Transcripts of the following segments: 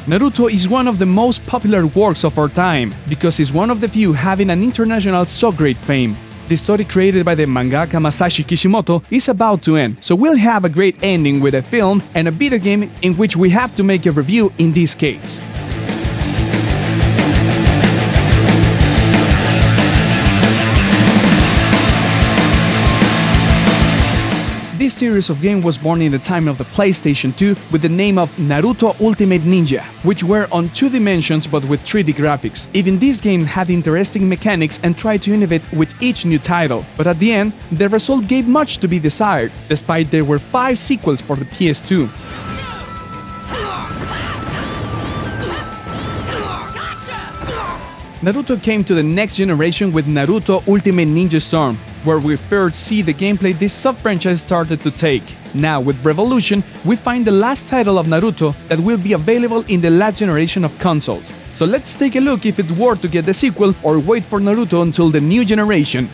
Naruto is one of the most popular works of our time, because it's one of the few having an international so great fame. The story created by the mangaka Masashi Kishimoto is about to end, so we'll have a great ending with a film and a video game in which we have to make a review in this case. This series of games was born in the time of the PlayStation 2 with the name of Naruto Ultimate Ninja, which were on 2 dimensions but with 3D graphics. Even this game had interesting mechanics and tried to innovate with each new title, but at the end, the result gave much to be desired, despite there were 5 sequels for the PS2. Naruto came to the next generation with Naruto Ultimate Ninja Storm, where we first see the gameplay this sub-franchise started to take. Now, with Revolution, we find the last title of Naruto that will be available in the last generation of consoles. So let's take a look if it's worth to get the sequel or wait for Naruto until the new generation.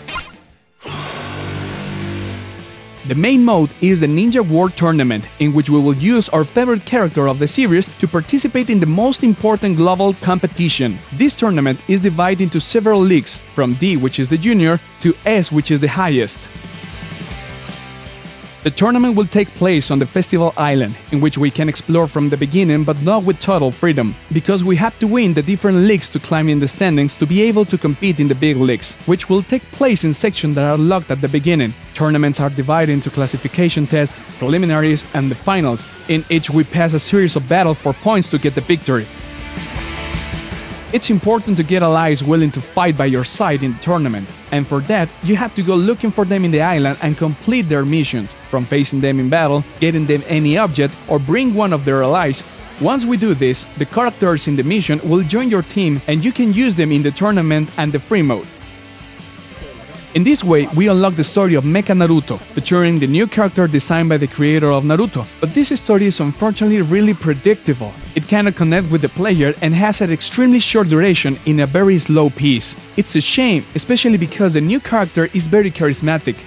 The main mode is the Ninja World Tournament, in which we will use our favorite character of the series to participate in the most important global competition. This tournament is divided into several leagues, from D, which is the junior, to S, which is the highest. The tournament will take place on the Festival Island, in which we can explore from the beginning but not with total freedom, because we have to win the different leagues to climb in the standings to be able to compete in the big leagues, which will take place in sections that are locked at the beginning. Tournaments are divided into classification tests, preliminaries, and the finals, in which we pass a series of battles for points to get the victory. It's important to get allies willing to fight by your side in the tournament, and for that, you have to go looking for them in the island and complete their missions, from facing them in battle, getting them any object, or bring one of their allies. Once we do this, the characters in the mission will join your team and you can use them in the tournament and the free mode. In this way, we unlock the story of Mecha Naruto, featuring the new character designed by the creator of Naruto. But this story is unfortunately really predictable. It cannot connect with the player and has an extremely short duration in a very slow pace. It's a shame, especially because the new character is very charismatic.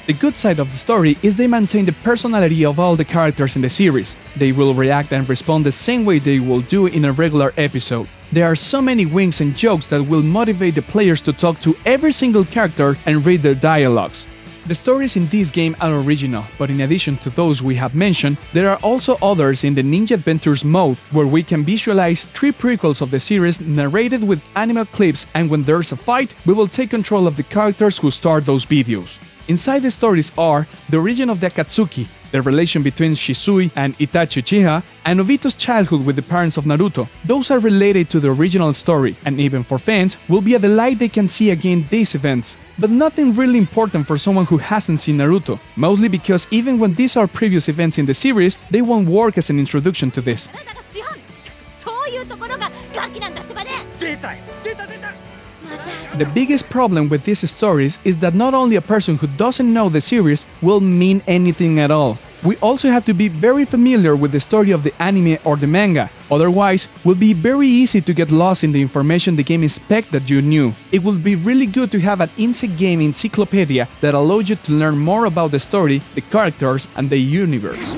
The good side of the story is they maintain the personality of all the characters in the series. They will react and respond the same way they will do in a regular episode. There are so many winks and jokes that will motivate the players to talk to every single character and read their dialogues. The stories in this game are original, but in addition to those we have mentioned, there are also others in the Ninja Adventures mode, where we can visualize 3 prequels of the series narrated with animal clips, and when there's a fight, we will take control of the characters who start those videos. Inside the stories are the origin of the Akatsuki, the relation between Shisui and Itachi Uchiha, and Obito's childhood with the parents of Naruto. Those are related to the original story, and even for fans, will be a delight they can see again these events. But nothing really important for someone who hasn't seen Naruto, mostly because even when these are previous events in the series, they won't work as an introduction to this. The biggest problem with these stories is that not only a person who doesn't know the series will mean anything at all. We also have to be very familiar with the story of the anime or the manga, otherwise it will be very easy to get lost in the information the game expects that you knew. It will be really good to have an inside game encyclopedia that allows you to learn more about the story, the characters, and the universe.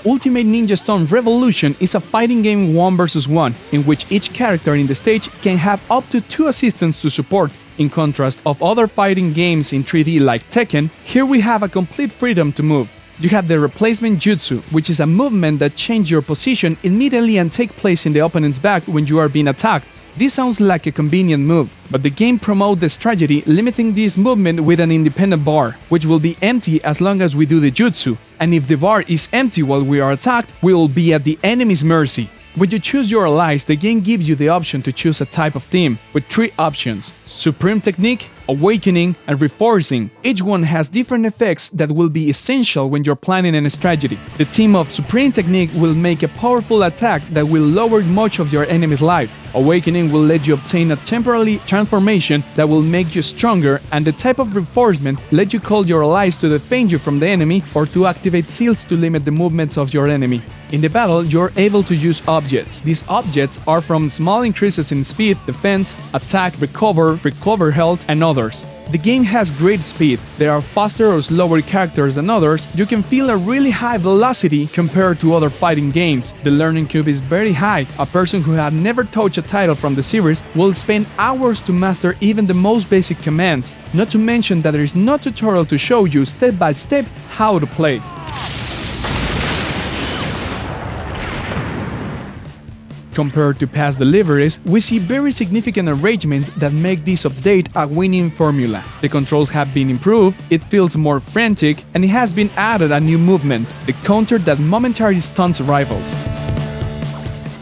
Ultimate Ninja Storm Revolution is a fighting game 1 vs 1, in which each character in the stage can have up to 2 assistants to support. In contrast of other fighting games in 3D like Tekken, here we have a complete freedom to move. You have the replacement jutsu, which is a movement that changes your position immediately and takes place in the opponent's back when you are being attacked. This sounds like a convenient move, but the game promotes the strategy limiting this movement with an independent bar, which will be empty as long as we do the jutsu, and if the bar is empty while we are attacked, we will be at the enemy's mercy. When you choose your allies, the game gives you the option to choose a type of team, with 3 options: Supreme Technique, Awakening, and Reinforcing. Each one has different effects that will be essential when you're planning a strategy. The team of Supreme Technique will make a powerful attack that will lower much of your enemy's life. Awakening will let you obtain a temporary transformation that will make you stronger, and the type of reinforcement let you call your allies to defend you from the enemy or to activate seals to limit the movements of your enemy. In the battle, you're able to use objects. These objects are from small increases in speed, defense, attack, recover health, and others. The game has great speed. There are faster or slower characters than others. You can feel a really high velocity compared to other fighting games. The learning curve is very high. A person who had never touched a title from the series will spend hours to master even the most basic commands. Not to mention that there is no tutorial to show you step by step how to play. Compared to past deliveries, we see very significant arrangements that make this update a winning formula. The controls have been improved, it feels more frantic, and it has been added a new movement, the counter that momentarily stuns rivals.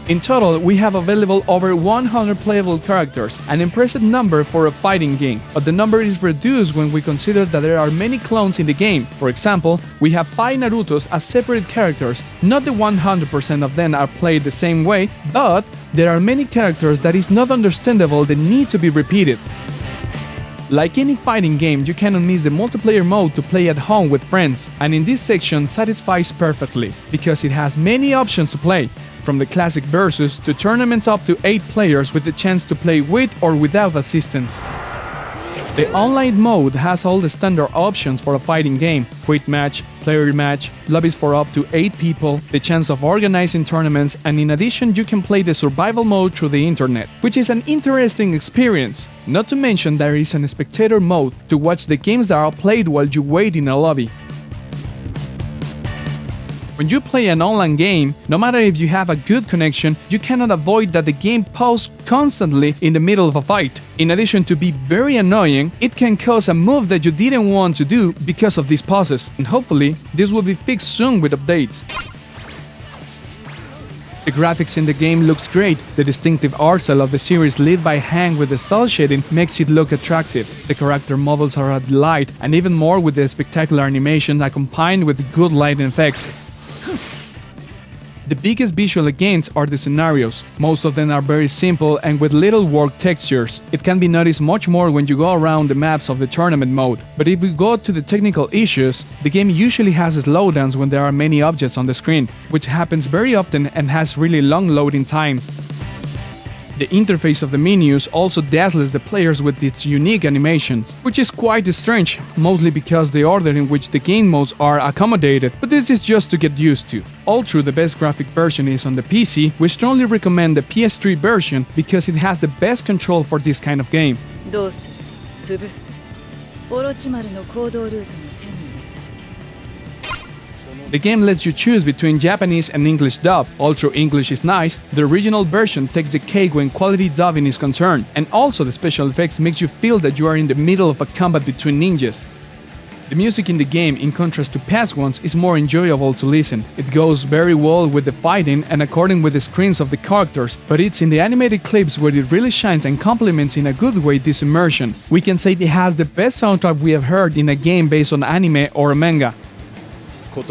In total, we have available over 100 playable characters, an impressive number for a fighting game, but the number is reduced when we consider that there are many clones in the game. For example, we have 5 Narutos as separate characters. Not the 100% of them are played the same way, but there are many characters that is not understandable that need to be repeated. Like any fighting game, you cannot miss the multiplayer mode to play at home with friends, and in this section satisfies perfectly, because it has many options to play, from the classic versus to tournaments up to 8 players with the chance to play with or without assistance. The online mode has all the standard options for a fighting game: quick match, player match, lobbies for up to 8 people, the chance of organizing tournaments, and in addition you can play the survival mode through the internet, which is an interesting experience. Not to mention there is a spectator mode to watch the games that are played while you wait in a lobby. When you play an online game, no matter if you have a good connection, you cannot avoid that the game pauses constantly in the middle of a fight. In addition to be very annoying, it can cause a move that you didn't want to do because of these pauses, and hopefully this will be fixed soon with updates. The graphics in the game looks great. The distinctive art style of the series led by Hank with the cel shading makes it look attractive. The character models are a delight, and even more with the spectacular animation accompanied with good lighting effects. The biggest visual against are the scenarios. Most of them are very simple and with little work textures. It can be noticed much more when you go around the maps of the tournament mode. But if we go to the technical issues, the game usually has slowdowns when there are many objects on the screen, which happens very often and has really long loading times. The interface of the menus also dazzles the players with its unique animations, which is quite strange, mostly because the order in which the game modes are accommodated, but this is just to get used to. Although the best graphic version is on the PC, we strongly recommend the PS3 version because it has the best control for this kind of game. The game lets you choose between Japanese and English dub. Although English is nice, the original version takes the cake when quality dubbing is concerned, and also the special effects makes you feel that you are in the middle of a combat between ninjas. The music in the game, in contrast to past ones, is more enjoyable to listen. It goes very well with the fighting and according with the screens of the characters, but it's in the animated clips where it really shines and complements in a good way this immersion. We can say it has the best soundtrack we have heard in a game based on anime or a manga. The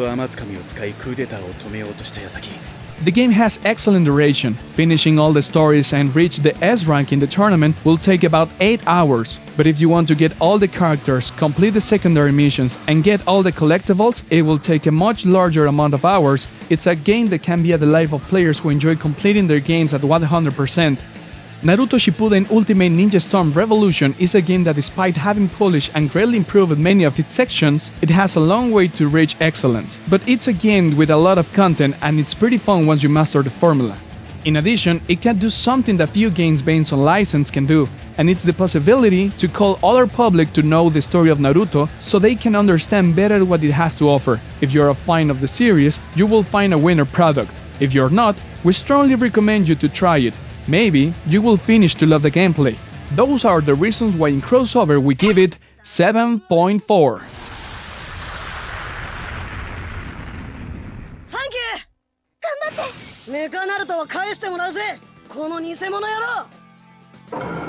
game has excellent duration. Finishing all the stories and reach the S rank in the tournament will take about 8 hours. But if you want to get all the characters, complete the secondary missions, and get all the collectibles, it will take a much larger amount of hours. It's a game that can be at the life of players who enjoy completing their games at 100%. Naruto Shippuden Ultimate Ninja Storm Revolution is a game that, despite having polished and greatly improved many of its sections, it has a long way to reach excellence. But it's a game with a lot of content and it's pretty fun once you master the formula. In addition, it can do something that few games based on license can do, and it's the possibility to call other public to know the story of Naruto so they can understand better what it has to offer. If you're a fan of the series, you will find a winner product. If you're not, we strongly recommend you to try it. Maybe you will finish to love the gameplay. Those are the reasons why in Crossover we give it 7.4. Thank you! 頑張って！メカナルトは返してもらうぜ！この偽物野郎！